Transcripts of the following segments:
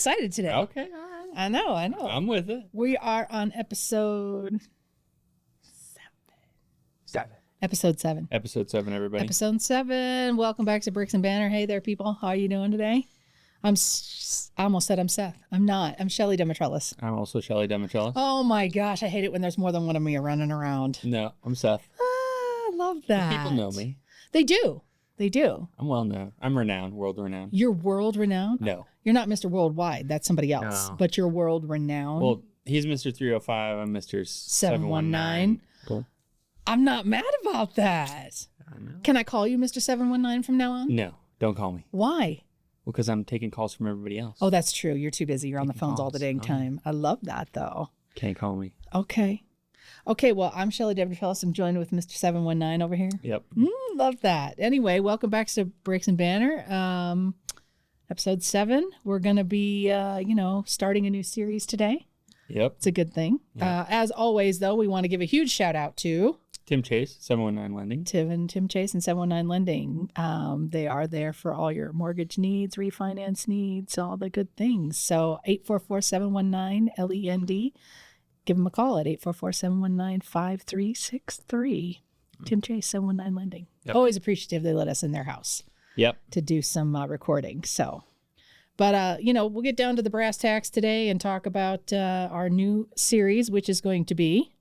excited today. Okay, all right. I know. I'm with it. We are on episode 7. Episode 7. Episode 7, everybody. Episode 7. Welcome back to Bricks and Banter. Hey there, people. How are you doing today? I almost said I'm Seth. I'm not. I'm Shelly Demetrellis. I'm also Shelly Demetrellis. Oh my gosh, I hate it when there's more than one of me running around. No, I'm Seth. I love that. People know me. They do. They do. I'm well known. I'm renowned, world renowned. You're world renowned? No. You're not Mr. Worldwide. That's somebody else. No. But you're world renowned. Well, he's Mr. 305. I'm Mr. 719. Cool. I'm not mad about that. I know. Can I call you Mr. 719 from now on? No, don't call me. Why? Because I'm taking calls from everybody else. Oh, that's true. You're too busy. You're on the phones all the dang Oh. time. I love that, though. Can't call me. Okay. Okay, well, I'm Shelly Demetrellis. I'm joined with Mr. 719 over here. Yep. Love that. Anyway, welcome back to Bricks and Banter. Episode 7. We're going to be, starting a new series today. Yep. It's a good thing. Yeah. As always, though, we want to give a huge shout out to Tim Chase, 719 Lending. Tim Chase and 719 Lending. They are there for all your mortgage needs, refinance needs, all the good things. So 844-719-LEND. Give them a call at 844-719-5363. Tim Chase, 719 Lending. Yep. Always appreciative they let us in their house Yep. to do some recording. So, but, we'll get down to the brass tacks today and talk about our new series, which is going to be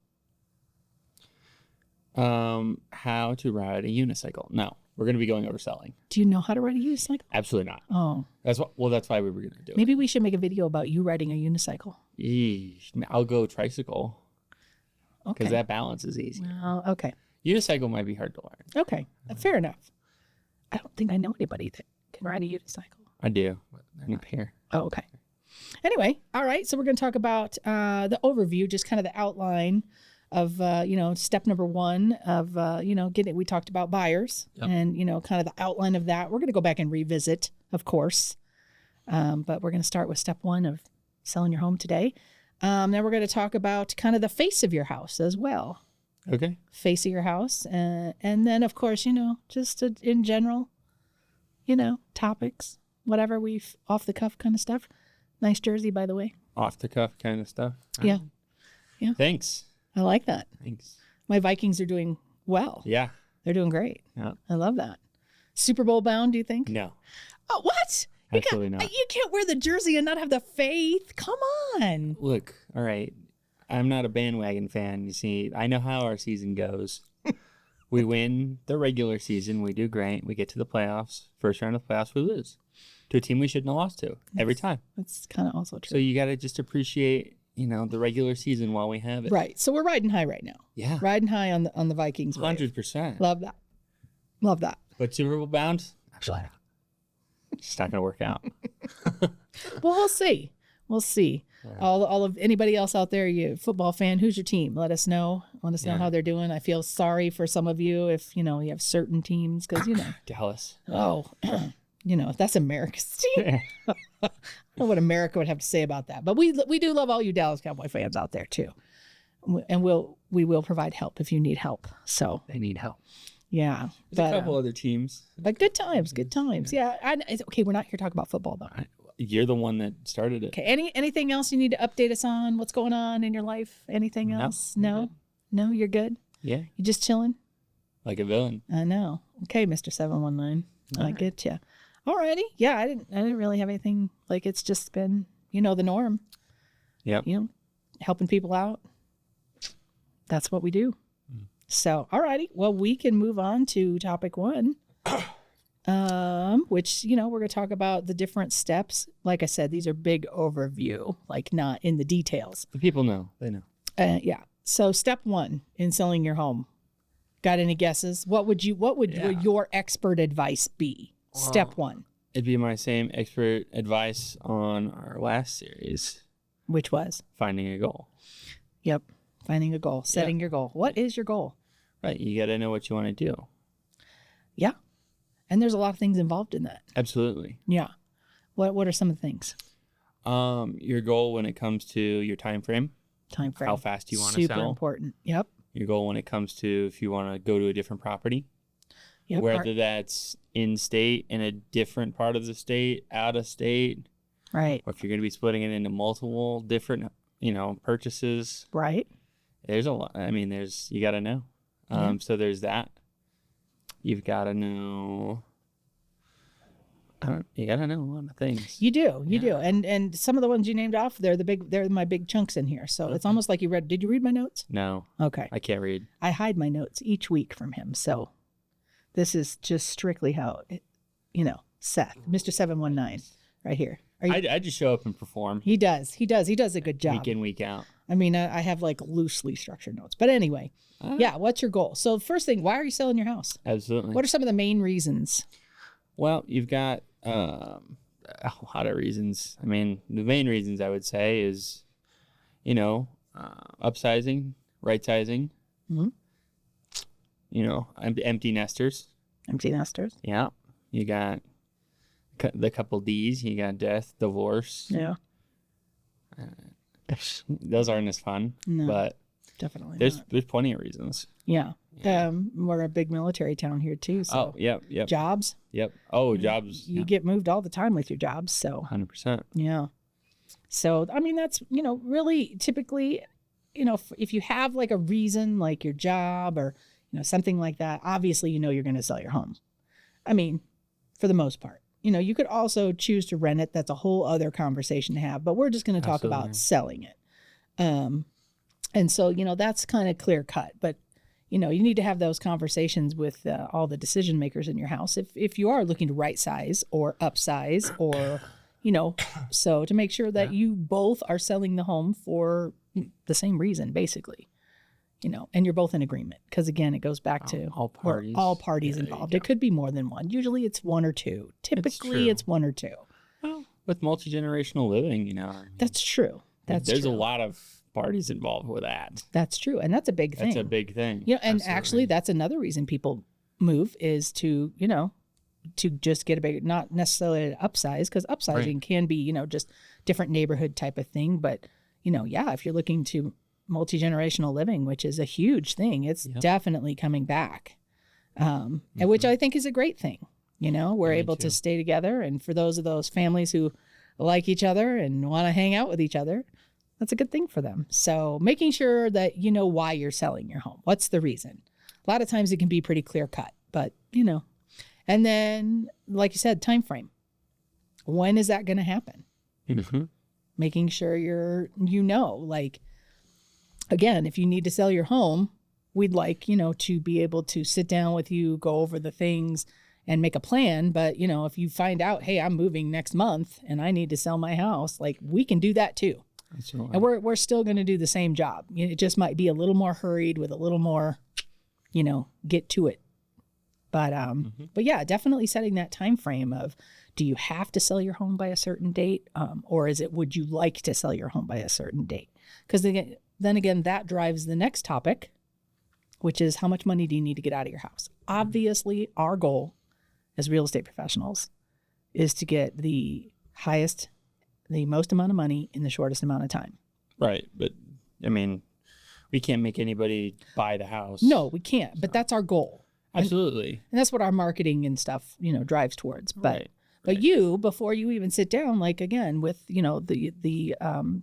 How to ride a unicycle. No, we're going to be going over selling. Do you know how to ride a unicycle? Absolutely not. Oh, That's why we were going to do maybe we should make a video about you riding a unicycle. it. Yeesh. I'll go tricycle Okay. because that balance is easy. Well, okay. Unicycle might be hard to learn. Okay. Fair enough. I don't think I know anybody that can ride a unicycle. I do. They're not here. Oh, okay. Anyway, all right. So we're going to talk about the overview, just kind of the outline of, step number 1 of, we talked about buyers. Yep. And, kind of the outline of that. We're going to go back and revisit, of course. But we're going to start with step 1 of selling your home today. Then we're going to talk about kind of the face of your house as well. Okay. Face of your house. And then, of course, just in general, topics, whatever we've off the cuff kind of stuff. Nice jersey, by the way. Off the cuff kind of stuff. Yeah. Yeah. Thanks. I like that. Thanks. My Vikings are doing well. Yeah. They're doing great. Yeah. I love that. Super Bowl bound, do you think? No. Oh, what? Absolutely not. You can't wear the jersey and not have the faith. Come on. Look, all right. I'm not a bandwagon fan. You see, I know how our season goes. We win the regular season. We do great. We get to the playoffs. First round of playoffs, we lose to a team we shouldn't have lost to every time. That's kind of also So true. you got to just appreciate, the regular season while we have it. Right. So we're riding high right now. Yeah. Riding high on the Vikings. wave. 100%. Love that. Love that. But Super Bowl bound? Absolutely not. It's not going to work out. Well, we'll see. We'll see. Yeah. All of anybody else out there, you football fan, who's your team? Let us know. Let us know Yeah. how they're doing. I feel sorry for some of you if you have certain teams because Dallas. if that's America's team. I don't know what America would have to say about that. But we do love all you Dallas Cowboy fans out there too, and we will provide help if you need help. So They need help. yeah, There's a couple other teams. but good times. Yeah. It's okay. We're not here to talk about football though. You're the one that started it. Okay. Anything else you need to update us on? What's going on in your life? Anything No. else? No. You're good. Yeah. You just chilling. Like a villain. I know. Okay, Mr. 719. I get you. Alrighty. Yeah, I didn't really have anything. Like it's just been the norm. Yep. Helping people out. That's what we do. So, alrighty. Well, we can move on to topic 1. Which, we're going to talk about the different steps. Like I said, these are big overview, like not in the details. The people know. They know. Yeah. So step 1 in selling your home. Got any guesses? What would your expert advice be? Step 1. It'd be my same expert advice on our last series. Which was? Finding a goal. Yep. Finding a goal. Setting your goal. What is your goal? Right. You got to know what you want to do. Yeah. And there's a lot of things involved in that. Absolutely. Yeah. What are some of the things? Your goal when it comes to your time frame. Time frame. How fast you want to sell. Super important. Yep. Your goal when it comes to if you want to go to a different property. Yep. Whether that's in state, in a different part of the state, out of state, Right. Or if you're going to be splitting it into multiple different, purchases. Right. There's a lot. I mean, you got to know. So there's that. You've got to know. You got to know a lot of things. You do. And some of the ones you named off, they're my big chunks in here. So it's almost like did you read my notes? No. Okay. I can't read. I hide my notes each week from him. So this is just strictly how, Seth, Mr. 719 right here. I just show up and perform. He does. He does a good job. Week in, week out. I mean, I have like loosely structured notes. But anyway, what's your goal? So first thing, why are you selling your house? Absolutely. What are some of the main reasons? Well, you've got a lot of reasons. I mean, the main reasons I would say is, upsizing, right sizing, empty nesters. Empty nesters. Yeah. You got the couple D's. You got death, divorce. Yeah. Those aren't as fun. No, but definitely there's plenty of reasons. Yeah. We're a big military town here too. So yep. Jobs. Yep. Oh, jobs. You get moved all the time with your jobs. So 100%. Yeah. So, I mean, that's, really typically, if you have like a reason, like your job or, something like that, obviously, you're going to sell your home. I mean, for the most part, you could also choose to rent it. That's a whole other conversation to have, but we're just going to talk about selling it. And so, that's kind of clear cut, but you need to have those conversations with all the decision makers in your house. If you are looking to right size or upsize or, so to make sure that you both are selling the home for the same reason, basically, and you're both in agreement. Because again, it goes back to all parties involved. It could be more than one. Usually it's one or two. Typically it's one or two. Well, with multi-generational living, That's true. There's a lot of parties involved with that. That's true. And that's a big thing. That's a big thing. And actually that's another reason people move is to, to just get a big, not necessarily an upsize, because upsizing can be, just different neighborhood type of thing. But, if you're looking to multi-generational living, which is a huge thing, it's definitely coming back. And which I think is a great thing. We're able to stay together. And for those families who like each other and want to hang out with each other, that's a good thing for them. So making sure that you know why you're selling your home. What's the reason? A lot of times it can be pretty clear cut, but and then like you said, time frame. When is that going to happen? Mm-hmm. Making sure like, again, if you need to sell your home, we'd like, to be able to sit down with you, go over the things and make a plan. But, if you find out, hey, I'm moving next month and I need to sell my house, like we can do that too. And we're still going to do the same job. It just might be a little more hurried with a little more, get to it. But but yeah, definitely setting that time frame of, do you have to sell your home by a certain date, or would you like to sell your home by a certain date? Because then again, that drives the next topic, which is how much money do you need to get out of your house? Obviously, our goal as real estate professionals is to get the most amount of money in the shortest amount of time. Right. But I mean, we can't make anybody buy the house. No, we can't. But that's our goal. Absolutely. And that's what our marketing and stuff, drives towards. But Right. you, before you even sit down, like again, with, the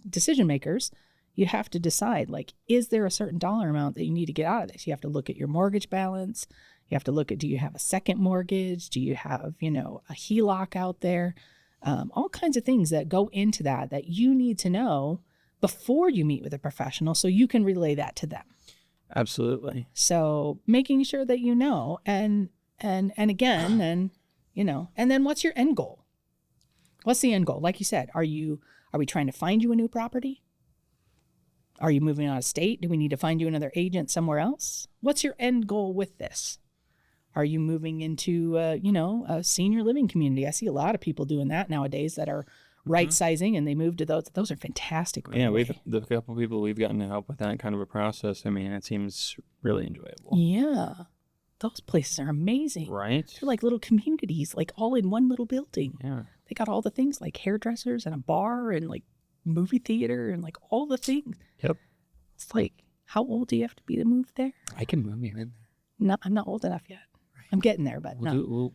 decision makers, you have to decide, like, is there a certain dollar amount that you need to get out of this? You have to look at your mortgage balance. You have to look at, do you have a second mortgage? Do you have, a HELOC out there? All kinds of things that go into that you need to know before you meet with a professional so you can relay that to them. Absolutely. So making sure that and again, and then what's your end goal? What's the end goal? Like you said, are we trying to find you a new property? Are you moving out of state? Do we need to find you another agent somewhere else? What's your end goal with this? Are you moving into, a senior living community? I see a lot of people doing that nowadays that are right sizing, and they move to those. Those are fantastic. Yeah, the couple people we've gotten to help with that kind of a process. I mean, it seems really enjoyable. Yeah, those places are amazing. Right? They're like little communities, like all in one little building. Yeah. They got all the things like hairdressers and a bar and like movie theater and like all the things. Yep. It's like, how old do you have to be to move there? I can move you in there. No, I'm not old enough yet. Right. I'm getting there, but We'll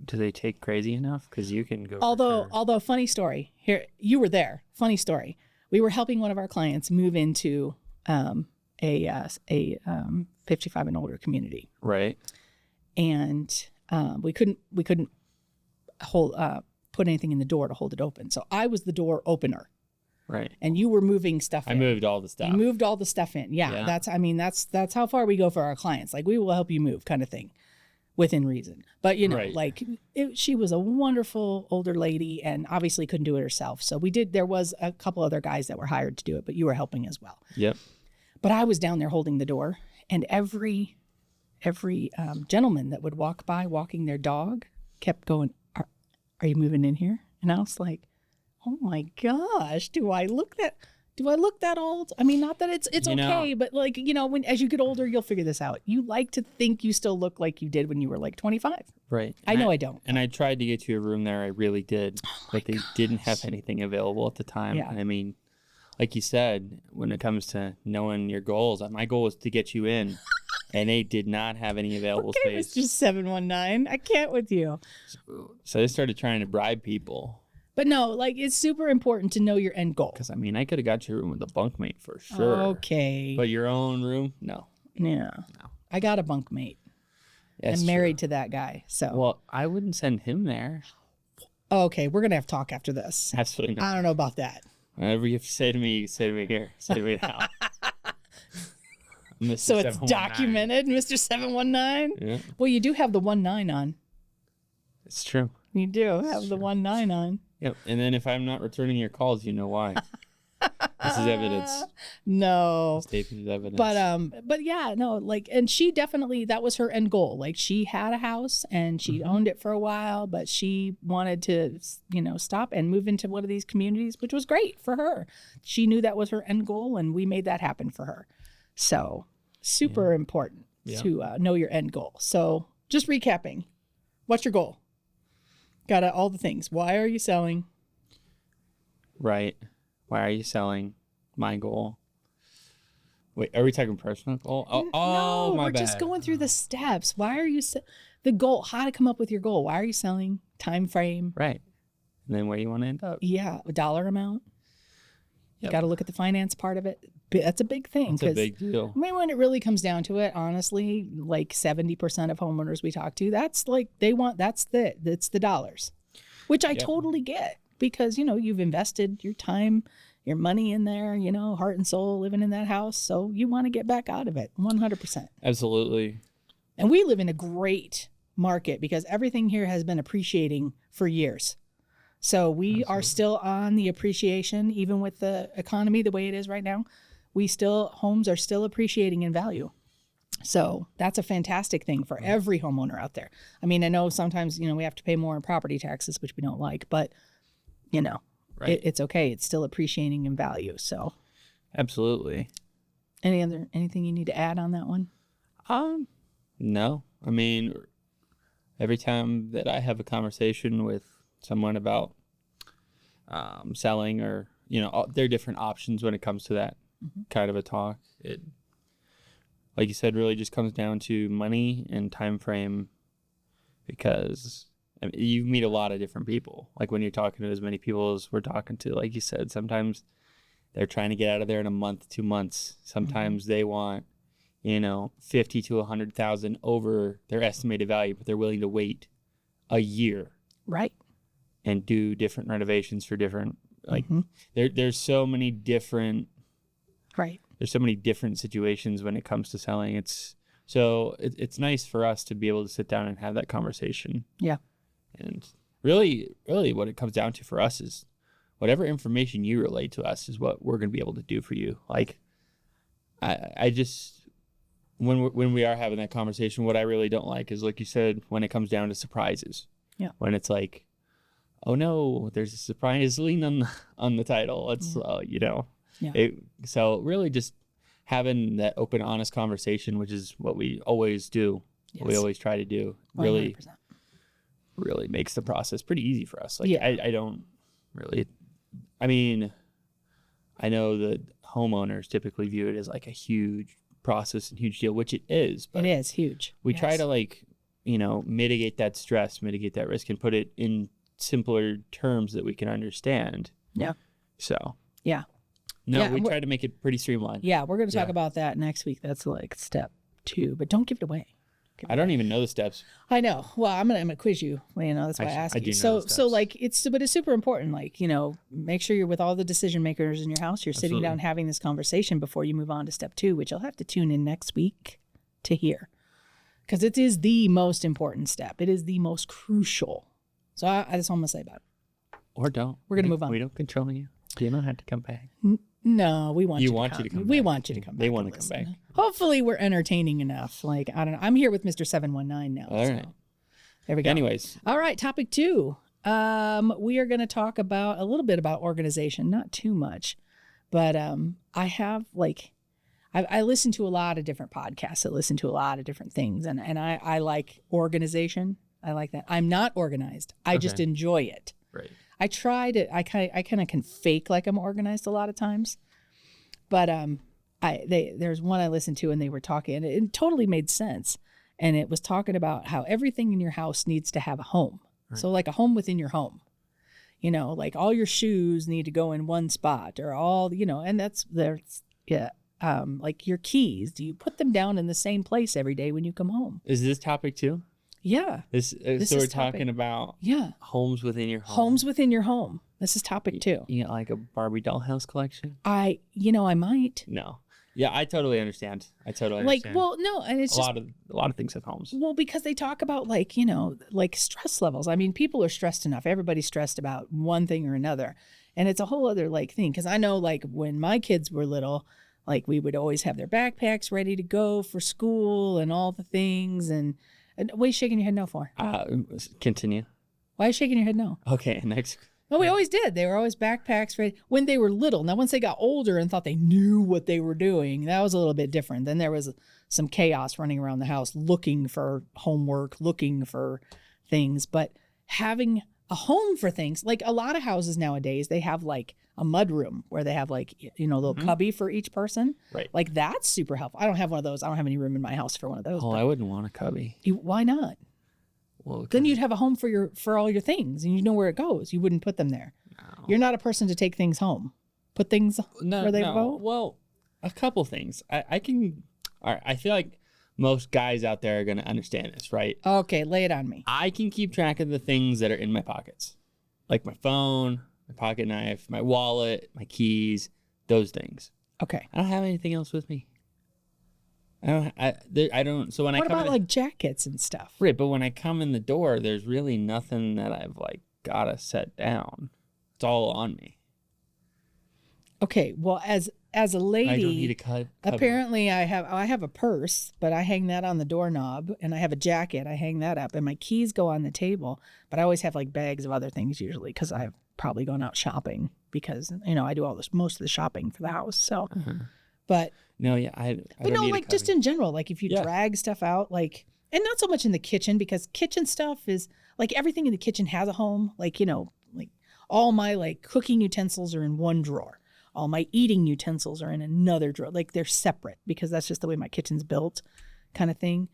do they take crazy enough? Because you can go. Although funny story here, you were there. Funny story. We were helping one of our clients move into a 55 and older community, Right. and we couldn't hold put anything in the door to hold it open. So I was the door opener. Right. And you were moving stuff in. I moved all the stuff. You moved all the stuff in. Yeah. That's how far we go for our clients. Like, we will help you move, kind of thing, within reason. But, Right. She was a wonderful older lady and obviously couldn't do it herself. So there was a couple other guys that were hired to do it, but you were helping as well. Yep. But I was down there holding the door, and every gentleman that would walk by walking their dog kept going, are you moving in here? And I was like, oh my gosh, do I look that old? I mean, not that it's okay, but when as you get older, you'll figure this out. You like to think you still look like you did when you were like 25. Right. I know I don't. And I tried to get you a room there. I really did. But they didn't have anything available at the time. Yeah. I mean, like you said, when it comes to knowing your goals, my goal was to get you in. And they did not have any available Okay, space. Mr. 719. I can't with you. So they started trying to bribe people. But no, it's super important to know your end goal. Because, I could have got you a room with a bunkmate for sure. Okay. But your own room? No. Yeah. No. I got a bunkmate. I'm married to that guy. So. Well, I wouldn't send him there. Okay, we're going to have to talk after this. Absolutely not. I don't know about that. Whatever you have to say to me, say to me here. Say to me now. So it's documented, Mr. 719? Yeah. Well, you do have the 19 on. It's true. You do have the 19 on. Yep. And then if I'm not returning your calls, you know why. This is evidence. No. This tape is evidence. But yeah, no, and she definitely, that was her end goal. She had a house and she owned it for a while, but she wanted to, stop and move into one of these communities, which was great for her. She knew that was her end goal, and we made that happen for her. So super important to know your end goal. So just recapping, what's your goal? Got all the things. Why are you selling? Right. Why are you selling? My goal. Wait, are we talking personal goal? Oh, no, my we're bad. just going through the steps. Why are you the goal? How to come up with your goal? Why are you selling? Time frame. Right. And then where you want to end up? Yeah, a dollar amount. You Yep. got to look at the finance part of it. That's a big thing. It's a big deal. When it really comes down to it, honestly, 70% of homeowners we talk to, it's the dollars, which I totally get, because, you've invested your time, your money in there, heart and soul living in that house. So you want to get back out of it 100%. Absolutely. And we live in a great market because everything here has been appreciating for years. So we are still on the appreciation, even with the economy the way it is right now. Homes are still appreciating in value. So that's a fantastic thing for every homeowner out there. I mean, I know sometimes, we have to pay more in property taxes, which we don't like, but, Right. it's okay. It's still appreciating in value. So Absolutely. anything you need to add on that one? No. Every time that I have a conversation with someone about selling, or there are different options when it comes to that kind of a talk, it, like you said, really just comes down to money and time frame, because you meet a lot of different people. Like when you're talking to as many people as we're talking to, like you said, sometimes they're trying to get out of there in a month, 2 months. Sometimes they want 50 to 100,000 over their estimated value, but they're willing to wait a year. Right. And do different renovations for different, there's so many different, right. There's so many different situations when it comes to selling. It's nice for us to be able to sit down and have that conversation. Yeah. And really what it comes down to for us is whatever information you relay to us is what we're going to be able to do for you. Like, I just, when we are having that conversation, what I really don't like is, like you said, when it comes down to surprises. Yeah. When it's like, oh no, there's a surprise lien on the title. It's Yeah. So really just having that open, honest conversation, which is what we always do. Yes. What we always try to do. 100%. Really makes the process pretty easy for us. Like, Yeah. I don't really, I know that homeowners typically view it as like a huge process and huge deal, which it is. But it is huge. we try to mitigate that stress, mitigate that risk, and put it in simpler terms that we can understand. Yeah. So. Yeah. No, Yeah, we try to make it pretty streamlined. Yeah, we're going to talk about that next week. That's like step 2, but don't give it away. I don't even know the steps. I know. Well, I'm gonna quiz you. That's why I asked you. So like but it's super important. Like, make sure you're with all the decision makers in your house. You're sitting down having this conversation before you move on to step 2, which you'll have to tune in next week to hear, because it is the most important step. It is the most crucial. So that's all I'm gonna say about it. Or don't. We're gonna move on. We don't control you. You don't have to come back. No, we want you to come. We back. want you to come back. They want to come back. Hopefully we're entertaining enough. Like, I don't know. I'm here with Mr. 719 now. All right. There we go. Anyways. All right. Topic 2. We are going to talk about a little bit about organization, not too much, but I have I listen to a lot of different podcasts. I listen to a lot of different things, and I like organization. I like that. I'm not organized. I just enjoy it. Right. I try to. I kind of can fake like I'm organized a lot of times, but there's one I listened to and they were talking, and it totally made sense. And it was talking about how everything in your house needs to have a home. Right. So like a home within your home, like all your shoes need to go in one spot, or all, and like your keys. Do you put them down in the same place every day when you come home? Is this topic 2? Yeah. So we're talking about homes within your home. Homes within your home. This is topic 2. You got like a Barbie dollhouse collection? I might. No. Yeah, I totally understand. Like, well, no, and it's a lot of things have homes. Well, because they talk about like stress levels. I mean, people are stressed enough. Everybody's stressed about one thing or another. And it's a whole other thing. Because I know when my kids were little, we would always have their backpacks ready to go for school and all the things. And what are you shaking your head no for? Continue. Why are you shaking your head no? Okay, next. No, we always did. They were always backpacks ready when they were little. Now, once they got older and thought they knew what they were doing, that was a little bit different. Then there was some chaos running around the house looking for homework, looking for things. But having a home for things, like a lot of houses nowadays, they have like a mud room where they have a little cubby for each person. Right. Like that's super helpful. I don't have one of those. I don't have any room in my house for one of those. Oh, I wouldn't want a cubby. Why not? Well, then you'd have a home for all your things, and you know where it goes. You wouldn't put them there. No. You're not a person to take things home. Put things where they go. Well, a couple things. I can. All right. I feel like most guys out there are going to understand this, right? Okay, lay it on me. I can keep track of the things that are in my pockets, like my phone, my pocket knife, my wallet, my keys, those things. Okay. I don't have anything else with me. I don't. So when what about like jackets and stuff? Right, but when I come in the door, there's really nothing that I've gotta set down. It's all on me. Okay, well, as a lady, I don't need a cubby. Apparently I have a purse, but I hang that on the doorknob, and I have a jacket. I hang that up, and my keys go on the table. But I always have bags of other things usually because I've probably gone out shopping because I do most of the shopping for the house. So, but. No, yeah, but no, just in general, if you drag stuff out, and not so much in the kitchen, because kitchen stuff is everything in the kitchen has a home. All my cooking utensils are in one drawer. All my eating utensils are in another drawer. They're separate because that's just the way my kitchen's built, kind of thing.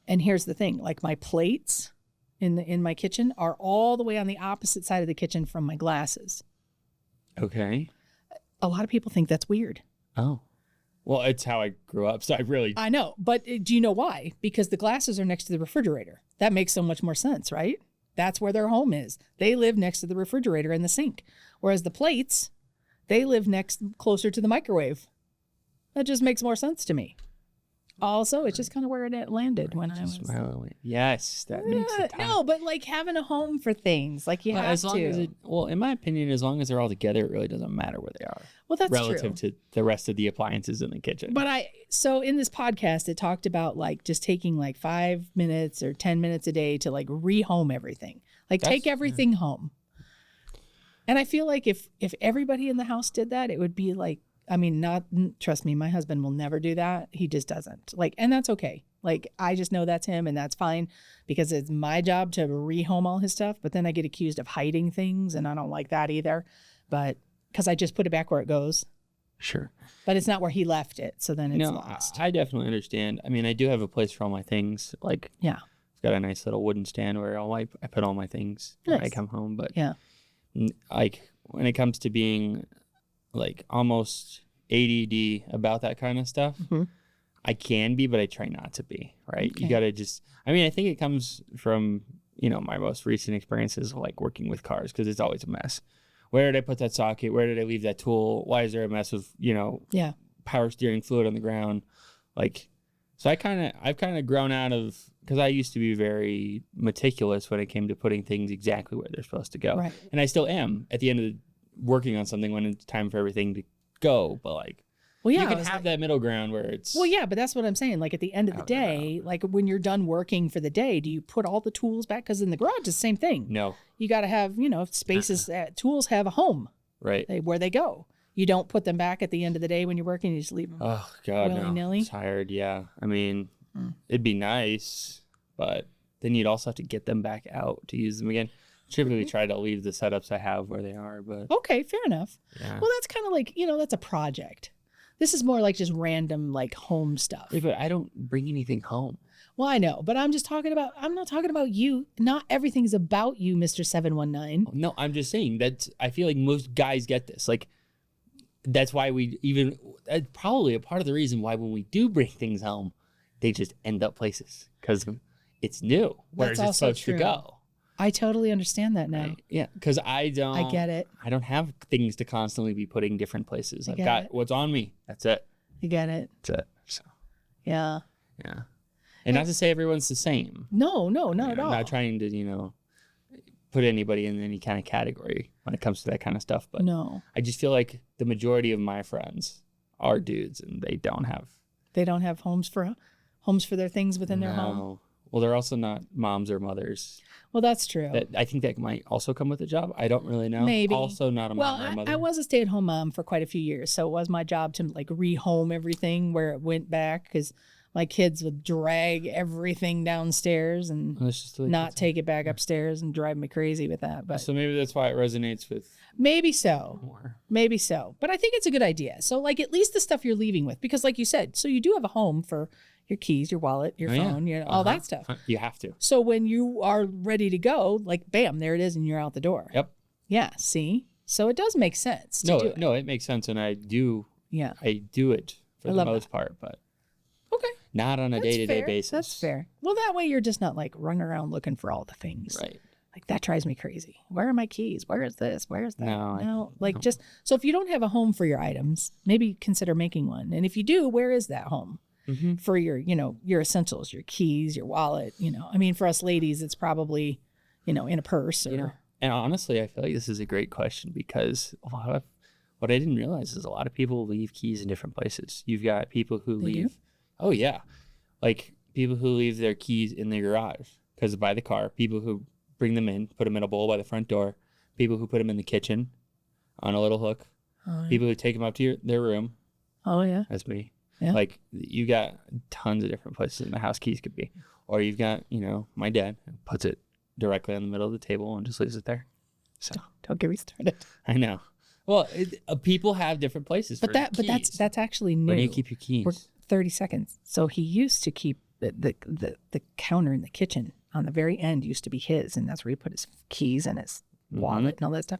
And here's the thing, my plates in my kitchen are all the way on the opposite side of the kitchen from my glasses. Okay. A lot of people think that's weird. Oh, well, it's how I grew up, so I know, but do you know why? Because the glasses are next to the refrigerator. That makes so much more sense, right? That's where their home is. They live next to the refrigerator and the sink, whereas the plates, they live closer to the microwave. That just makes more sense to me. Also, it's just kind of where it landed when I was. Yes, that makes it. No, but having a home for things, you have to. In my opinion, as long as they're all together, it really doesn't matter where they are. Well, that's relative true. to the rest of the appliances in the kitchen. But so in this podcast, it talked about just taking 5 minutes or 10 minutes a day to rehome everything. Take everything home. And I feel like if everybody in the house did that, it would be trust me, my husband will never do that. He just doesn't. And that's okay. I just know that's him, and that's fine because it's my job to rehome all his stuff. But then I get accused of hiding things, and I don't like that either. But because I just put it back where it goes. Sure. But it's not where he left it, so then it's No, lost. I definitely understand. I mean, I do have a place for all my things. Like, Yeah. I've got a nice little wooden stand where I put all my things when I Nice. come home. But Yeah. like when it comes to being like almost ADD about that kind of stuff, I can be, but I try not to be. Right? Okay. You got to just. I mean, I think it comes from my most recent experiences of like working with cars because it's always a mess. Where did I put that socket? Where did I leave that tool? Why is there a mess of Yeah. power steering fluid on the ground? Like, so I've kind of grown out of, because I used to be very meticulous when it came to putting things exactly where they're supposed to go. Right. And I still am at the end of working on something when it's time for everything to go. But like, Well, yeah. you can have that middle ground where it's. Well, yeah, but that's what I'm saying. Like at the end of the day, like when you're done working for the day, do you put all the tools back? Because in the garage, it's the same thing. No. You got to have, spaces. Tools have a home. Right. Where they go. You don't put them back at the end of the day when you're working. You just leave them. Oh God, willy-nilly. no. Tired. Yeah. I mean, it'd be nice, but then you'd also have to get them back out to use them again. Typically try to leave the setups I have where they are, but. Okay, fair enough. Yeah. Well, that's kind of like, that's a project. This is more like just random like home stuff. Yeah, but I don't bring anything home. Well, I know, but I'm not talking about you. Not everything is about you, Mr. 719. No, I'm just saying that I feel like most guys get this. Like, that's why that's probably a part of the reason why when we do bring things home, they just end up places because it's new. Where is it supposed to go? I totally understand that now. Right? Yeah, because I get it. I don't have things to constantly be putting different places. I've got what's on me. That's it. I get it. That's it. So. Yeah. Yeah. And not to say everyone's the same. No, not at all. I'm not trying to, put anybody in any kind of category when it comes to that kind of stuff. But no. I just feel like the majority of my friends are dudes and they don't have homes for their things within their home. Well, they're also not moms or mothers. Well, that's true. I think that might also come with a job. I don't really know. Maybe. Also not a mom or a mother. I was a stay-at-home mom for quite a few years, so it was my job to like rehome everything where it went back because my kids would drag everything downstairs and not take it back upstairs and drive me crazy with that. But so maybe that's why it resonates with. Maybe so. More. Maybe so. But I think it's a good idea. So like at least the stuff you're leaving with, because like you said, so you do have a home for your keys, your wallet, your phone, all that stuff. You have to. So when you are ready to go, like bam, there it is, and you're out the door. Yep. Yeah. See. So it does make sense. No, it makes sense, and I do. Yeah. I do it for the most part, but. Okay. Not on a day-to-day basis. That's fair. Well, that way you're just not like running around looking for all the things. Right. Like that drives me crazy. Where are my keys? Where is this? Where is that? No. Just so if you don't have a home for your items, maybe consider making one. And if you do, where is that home for your essentials, your keys, your wallet? I mean, for us ladies, it's probably, in a purse or. And honestly, I feel like this is a great question because what I didn't realize is a lot of people leave keys in different places. You've got people who leave. Oh, yeah. Like people who leave their keys in the garage because by the car, people who bring them in, put them in a bowl by the front door, people who put them in the kitchen on a little hook, people who take them up to their room. Oh, yeah. That's me. Yeah. Like you got tons of different places in the house keys could be. Or you've got, my dad puts it directly on the middle of the table and just leaves it there. So don't get me started. I know. Well, people have different places but that's actually new. Where do you keep your keys? We're 30 seconds. So he used to keep the counter in the kitchen on the very end used to be his, and that's where he put his keys and his wallet and all that stuff.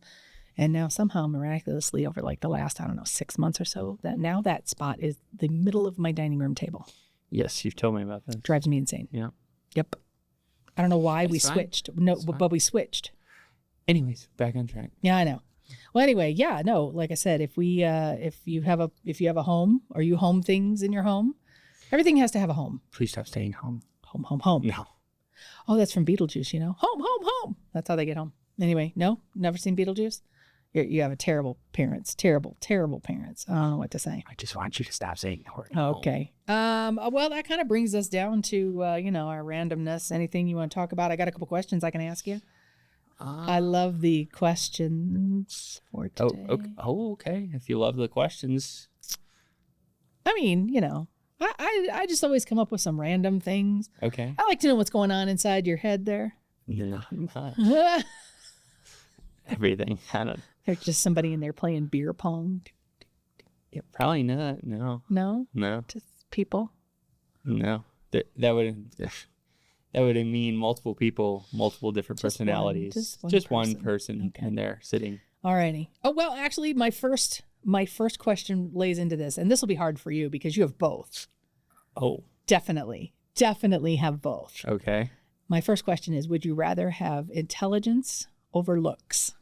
And now somehow miraculously over like the last, 6 months or so, that spot is the middle of my dining room table. Yes, you've told me about that. Drives me insane. Yeah. Yep. I don't know why we switched. No, but we switched. Anyways, back on track. Yeah, I know. Well, anyway, yeah, no, like I said, if you have a home or you home things in your home, everything has to have a home. Please stop staying home. Home. No. Oh, that's from Beetlejuice, Home. That's how they get home. Anyway, no, never seen Beetlejuice? You have a terrible parents. Terrible parents. I don't know what to say. I just want you to stop saying the word. Okay. Well, that kind of brings us down to, our randomness. Anything you want to talk about? I got a couple questions I can ask you. I love the questions for today. Okay. If you love the questions. I mean, I just always come up with some random things. Okay. I like to know what's going on inside your head there. Not much. Everything. I don't. There's just somebody in there playing beer pong. Yeah, probably not. No. No, No. just people. No. That would mean multiple people, multiple different Just personalities. one one person Okay. in there sitting. Alrighty. Oh well, actually, my first question lays into this, and this will be hard for you because you have both. Oh. Definitely have both. Okay. My first question is: would you rather have intelligence over looks,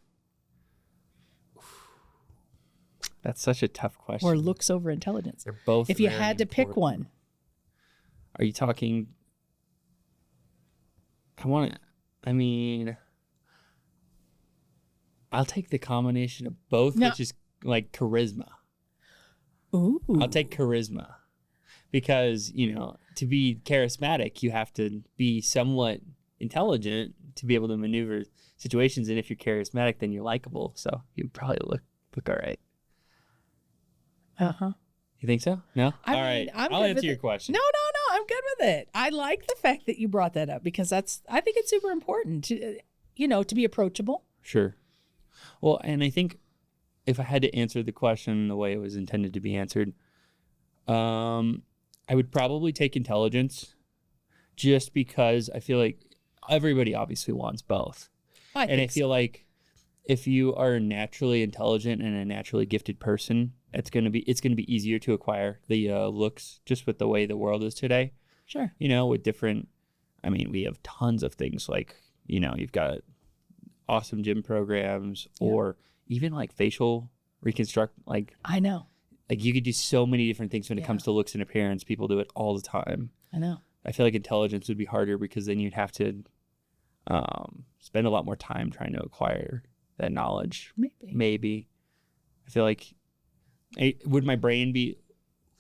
That's such a tough question. or looks over intelligence? They're both. If you very had to pick important. one, Are you talking? I'll take the combination of both, No. which is like charisma. ooh, I'll take charisma because, to be charismatic, you have to be somewhat intelligent to be able to maneuver situations. And if you're charismatic, then you're likable. So you probably look all right. Uh-huh. You think so? No? I All mean, right. I'm I'll good answer with your it. question. No, I'm good with it. I like the fact that you brought that up because I think it's super important to, to be approachable. Sure. Well, and I think if I had to answer the question the way it was intended to be answered, I would probably take intelligence just because I feel like everybody obviously wants both. I feel like if you are naturally intelligent and a naturally gifted person, it's going to be easier to acquire the looks just with the way the world is today. Sure. With different, we have tons of things like, you've got awesome gym programs or even like facial reconstruct. Like, I know. Like you could do so many different things when it comes to looks and appearance. People do it all the time. I know. I feel like intelligence would be harder because then you'd have to spend a lot more time trying to acquire that knowledge. Maybe. I feel like, would my brain be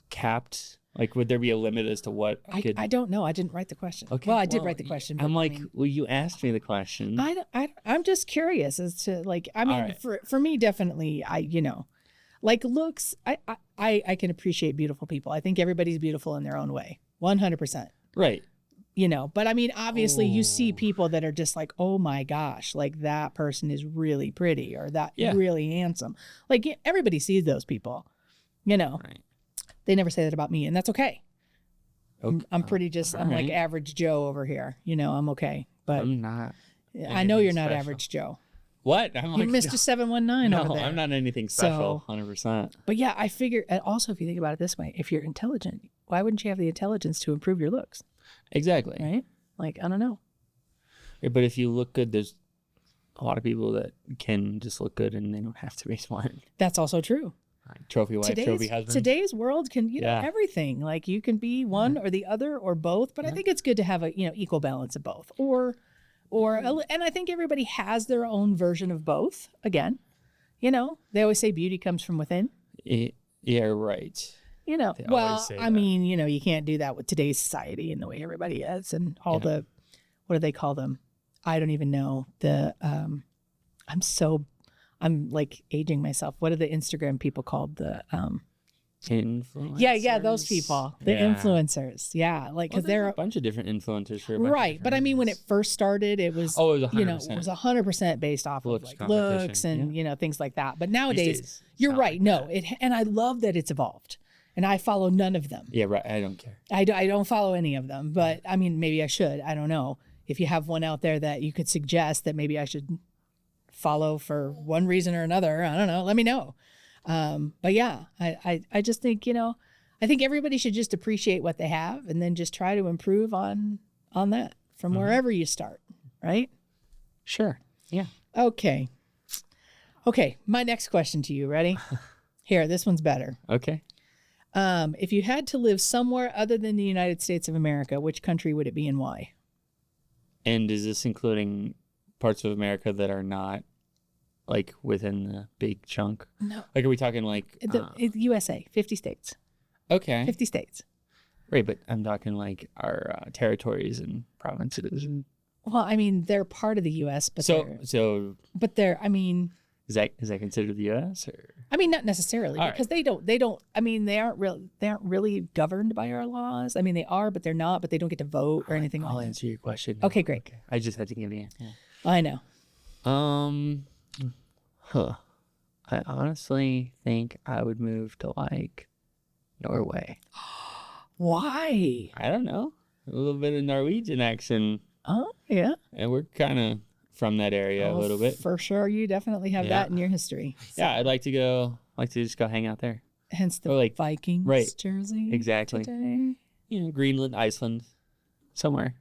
capped? Like, would there be a limit as to what I don't know. I didn't write the question. Okay, Well, I did write the question. I'm like, well, you asked me the question. I'm just curious as to like, All right. for me, definitely, like looks, I can appreciate beautiful people. I think everybody's beautiful in their own way. 100%. Right. But obviously you see people that are just like, oh my gosh, like that person is really pretty or that really handsome. Like everybody sees those people, Right. They never say that about me, and that's okay. I'm pretty I'm like average Joe over here. I'm okay. But I'm not. I know you're not special. average Joe. What? I'm like, You're Mr. 719 over there. I'm not anything special, 100%. But yeah, I figure, and also if you think about it this way, if you're intelligent, why wouldn't you have the intelligence to improve your looks? Exactly. Right? Like, I don't know. But if you look good, there's a lot of people that can just look good and they don't have to be smart. That's also true. Trophy wife, trophy husband. Today's world can, everything. Like you can be one or the other or both, but I think it's good to have a, equal balance of both. And I think everybody has their own version of both. Again, they always say beauty comes from within. Yeah, right. Well, I mean, you can't do that with today's society and the way everybody is and all the, what do they call them? I don't even know. I'm like aging myself. What are the Instagram people called? The influencers. Yeah, those people, the influencers. Yeah, like because there are a bunch of different influencers for right. But I mean, when it first started, it was 100%. it was 100% based off of like looks and things like that. But nowadays, you're right. Like and I love that it's evolved. And I follow none of them. Yeah, right. I don't care. I don't follow any of them. But I mean, maybe I should. I don't know. If you have one out there that you could suggest that maybe I should follow for one reason or another, I don't know. Let me know. But yeah, I just think, I think everybody should just appreciate what they have and then just try to improve on that from wherever you start. Right? Sure. Yeah. Okay. My next question to you. Ready? Here, this one's better. Okay. If you had to live somewhere other than the United States of America, which country would it be and why? And is this including parts of America that are not like within the big chunk? No. Like, are we talking like it's USA, 50 states? Okay. 50 states. Right, but I'm talking like our territories and provinces. Well, I mean, they're part of the U.S., but they're, I mean, is that considered the U.S. or? I mean, not necessarily, because they don't. I mean, they aren't really governed by our laws. I mean, they are, but they're not. But they don't get to vote or anything. I'll answer your question. Okay, great. Okay. I just had to give you. I know. I honestly think I would move to like Norway. Why? I don't know. A little bit of Norwegian action. Oh, yeah. And we're kind of from that area a little bit. For sure. You definitely have that in your history. So. Yeah, I'd like to just go hang out there. Hence the like, Vikings jersey. Exactly. Today. Greenland, Iceland, somewhere.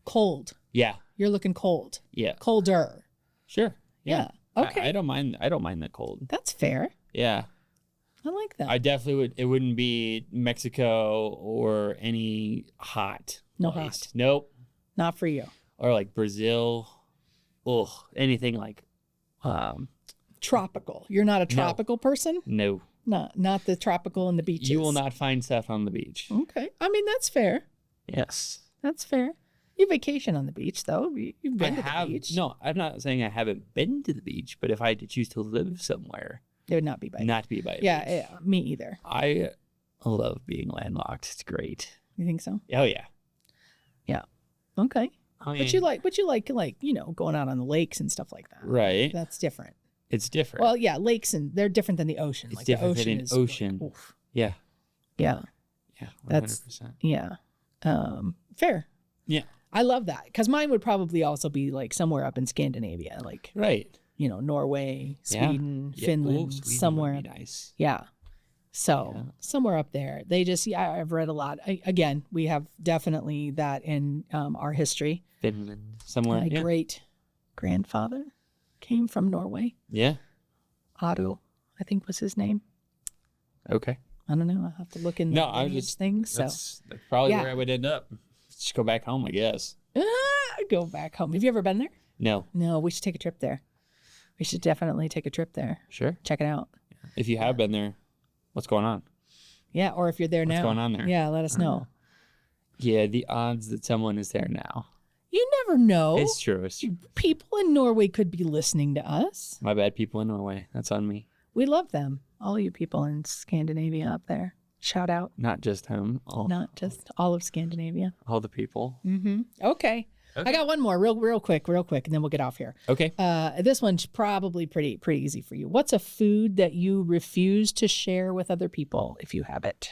Cold. Yeah. You're looking cold. Yeah. Colder. Sure. Yeah. Okay. I don't mind the cold. That's fair. Yeah. I like that. I definitely would. It wouldn't be Mexico or any hot. No place. hot. Nope. Not for you. Or like Brazil. Ugh. Anything like. Tropical. You're not a tropical person? No. Not the tropical and the beaches. You will not find Seth on the beach. Okay. I mean, that's fair. Yes. That's fair. You vacation on the beach, though. You've been to the beach. No, I'm not saying I haven't been to the beach, but if I had to choose to live somewhere, it would not be by not to be by a beach. Yeah, me either. I love being landlocked. It's great. You think so? Oh yeah. Yeah. Okay. I mean, but you like going out on the lakes and stuff like that. Right. That's different. It's different. Well, yeah, lakes and they're different than the ocean. It's like different the ocean than is ocean. Like, oof. Yeah. Yeah. Yeah. 100%. That's fair. Yeah. I love that because mine would probably also be like somewhere up in Scandinavia, like right. Norway, Sweden, Yeah. Finland, Sweden somewhere. would be nice. Yeah. So somewhere up there, they just I've read a lot. Again, we have definitely that in our history. Finland, somewhere. My great grandfather came from Norway. Yeah. Otto, I think was his name. Okay. I don't know. I'll have to look in the lineage things. So that's probably where I would end up. Just go back home, I guess. Go back home. Have you ever been there? No. No, we should take a trip there. We should definitely take a trip there. Sure. Check it out. If you have been there, what's going on? Yeah, or if you're there now. What's going on there? Yeah, let us know. Yeah, the odds that someone is there now. You never know. It's true. It's true. People in Norway could be listening to us. My bad, people in Norway. That's on me. We love them. All you people in Scandinavia up there. Shout out. Not just him. Not just all of Scandinavia. All the people. Mm-hmm. Okay. I got one more real quick, and then we'll get off here. Okay. This one's probably pretty easy for you. What's a food that you refuse to share with other people if you have it?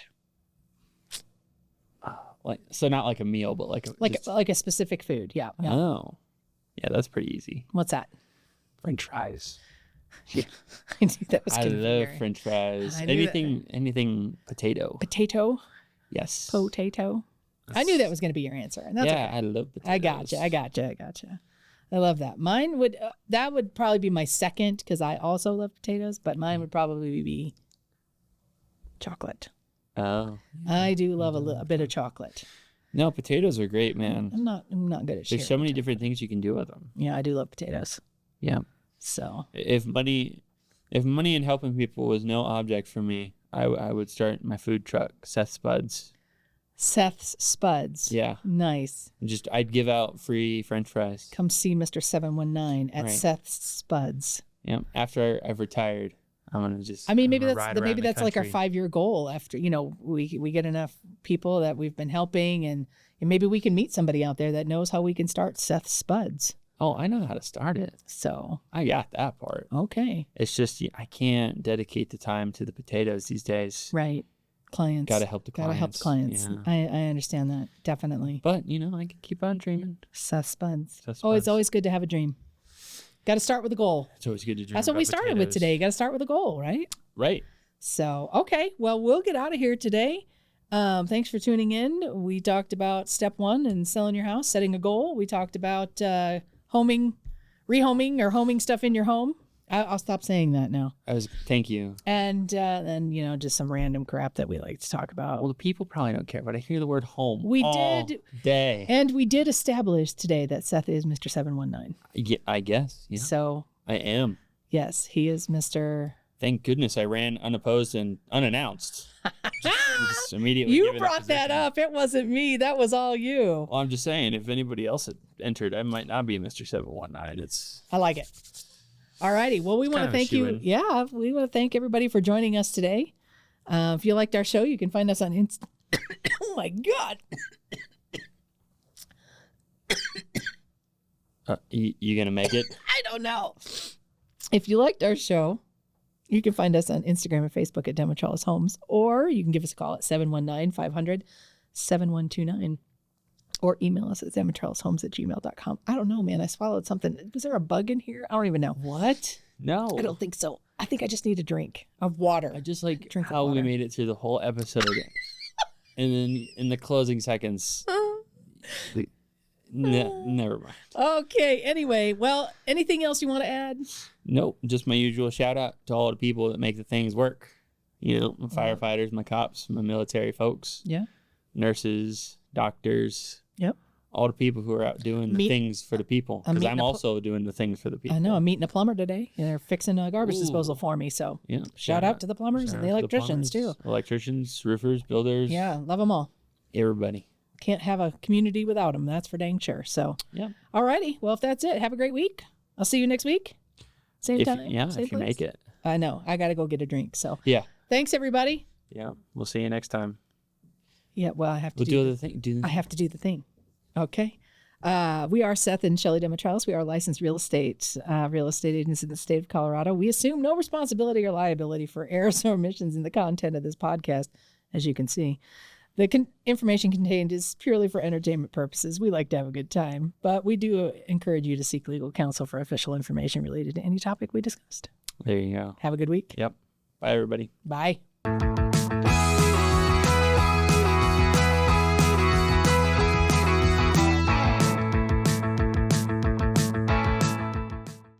So not like a meal, but like a specific food. Yeah. Oh. Yeah, that's pretty easy. What's that? French fries. Yeah. I knew that was I gonna be love your- French fries. I knew that. Anything potato. Potato? Yes. Potato? I knew that was going to be your answer. And that's yeah, okay. I love potatoes. I gotcha. I love that. Mine would, that would probably be my second because I also love potatoes, but mine would probably be chocolate. Oh. I do love a bit of chocolate. No, potatoes are great, man. I'm not good at sharing. There's so many different things you can do with them. Yeah, I do love potatoes. Yeah. So If money and helping people was no object for me, I would start my food truck, Seth's Spuds. Yeah. Nice. I'd give out free French fries. Come see Mr. 719 at Seth's Spuds. Yeah. After I've retired, I'm gonna just. I mean, maybe that's like our 5-year goal. After we get enough people that we've been helping, and maybe we can meet somebody out there that knows how we can start Seth's Spuds. Oh, I know how to start it. So I got that part. Okay. It's just I can't dedicate the time to the potatoes these days. Right. Clients. Gotta help the clients. Yeah. I understand that. Definitely. But, I can keep on dreaming. Seth Spuds. It's always good to have a dream. Got to start with a goal. It's always good to dream. That's what we started with today. You got to start with a goal, right? Right. So, okay. Well, we'll get out of here today. Thanks for tuning in. We talked about step 1 in selling your house, setting a goal. We talked about rehoming or homing stuff in your home. I'll stop saying that now. Thank you. And then, just some random crap that we like to talk about. Well, the people probably don't care, but I hear the word home all day. And we did establish today that Seth is Mr. 719. Yeah, I guess. Yeah. So. I am. Yes, he is Mr. Thank goodness I ran unopposed and unannounced. just immediately you brought that up. It wasn't me. That was all you. Well, I'm just saying, if anybody else had entered, I might not be Mr. 719. I like it. All righty. Well, we want to thank you. Yeah, we want to thank everybody for joining us today. If you liked our show, you can find us on Insta. Oh my God. You gonna make it? I don't know. If you liked our show, You can find us on Instagram and Facebook at Demetropolis Homes, or you can give us a call at 719-500-7129, or email us at demetropolishomes@gmail.com. I don't know, man. I swallowed something. Was there a bug in here? I don't even know. What? No. I don't think so. I think I just need a drink of water. I just like Drink of how we water. made it through the whole episode. And then in the closing seconds, never mind. Okay. Anyway, well, anything else you want to add? Nope. Just my usual shout out to all the people that make the things work. You know, my firefighters, my cops, my military folks. Yeah. Nurses, doctors. Yep. All the people who are out doing the things for the people. Because I'm also doing the things for the people. I know. I'm meeting a plumber today, and they're fixing a garbage disposal for me. So yeah, shout out to the plumbers and the electricians too. Electricians, roofers, builders. Yeah, love them all. Everybody. Can't have a community without them. That's for dang sure. So, yeah. All righty. Well, if that's it, have a great week. I'll see you next week. Same time. Yeah, same if you place. make it. I know. I got to go get a drink. So yeah. Thanks, everybody. Yeah. We'll see you next time. Yeah. Well, I have to We'll do the thing. I have to do the thing. Okay. We are Seth and Shelly Demetropolis. We are licensed real estate agents in the state of Colorado. We assume no responsibility or liability for errors or omissions in the content of this podcast, as you can see. The information contained is purely for entertainment purposes. We like to have a good time, but we do encourage you to seek legal counsel for official information related to any topic we discussed. There you go. Have a good week. Yep. Bye, everybody. Bye.